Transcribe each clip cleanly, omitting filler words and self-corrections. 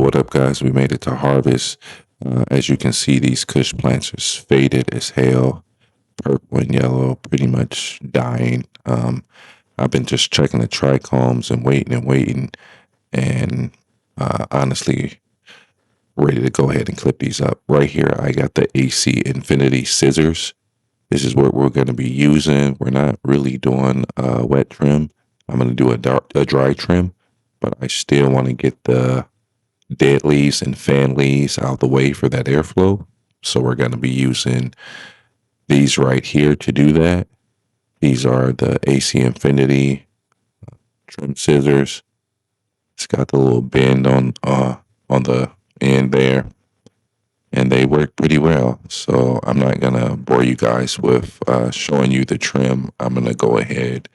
what up, guys? We made it to harvest. As you can see, these Kush plants are faded as hell, purple and yellow, pretty much dying. I've been just checking the trichomes and waiting, and honestly, ready to go ahead and clip these up. Right here, I got the AC Infinity scissors. This is what we're going to be using. We're not really doing a wet trim. I'm going to do a dry trim, but I still want to get the dead leaves and fan leaves out the way for that airflow. So we're going to be using these right here to do that. These are the AC Infinity trim scissors. It's got the little bend on the end there, and they work pretty well. So I'm not gonna bore you guys with showing you the trim. I'm gonna go ahead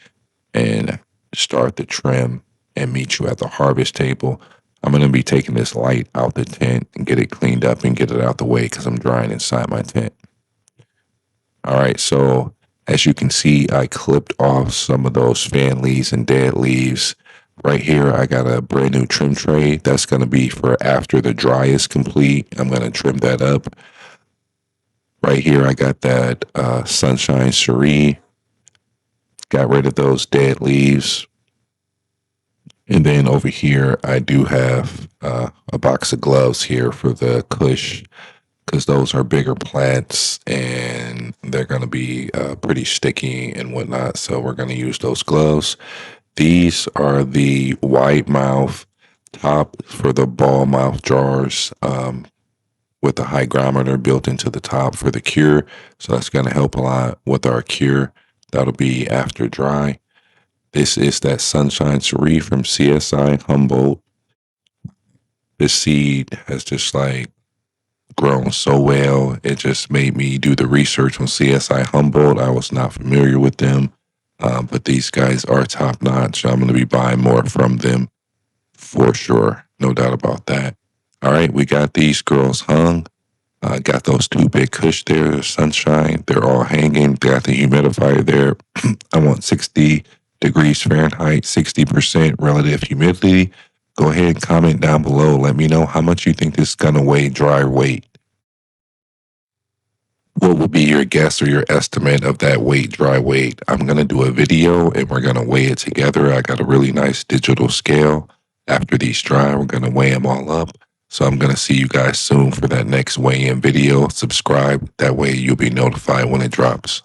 and start the trim and meet you at the harvest table. I'm going to be taking this light out the tent and get it cleaned up and get it out the way because I'm drying inside my tent. All right, so as you can see, I clipped off some of those fan leaves and dead leaves. Right here, I got a brand new trim tray. That's going to be for after the dry is complete. I'm going to trim that up. Right here, I got that Sunshine Cherie. Got rid of those dead leaves. And then over here, I do have a box of gloves here for the Kush, because those are bigger plants and they're going to be pretty sticky and whatnot. So we're going to use those gloves. These are the wide mouth top for the ball mouth jars with the hygrometer built into the top for the cure. So that's going to help a lot with our cure. That'll be after dry. This is that Sunshine Cherie from CSI Humboldt. This seed has just like grown so well. It just made me do the research on CSI Humboldt. I was not familiar with them, but these guys are top notch. I'm going to be buying more from them for sure. No doubt about that. All right, we got these girls hung. Got those two big Kush there, Sunshine. They're all hanging. Got the humidifier there. I want 60 degrees Fahrenheit, 60% relative humidity. Go ahead and comment down below. Let me know how much you think this is going to weigh dry weight. What would be your guess or your estimate of that weight, dry weight? I'm going to do a video and we're going to weigh it together. I got a really nice digital scale. After these dry, we're going to weigh them all up. So I'm going to see you guys soon for that next weigh-in video. Subscribe. That way you'll be notified when it drops.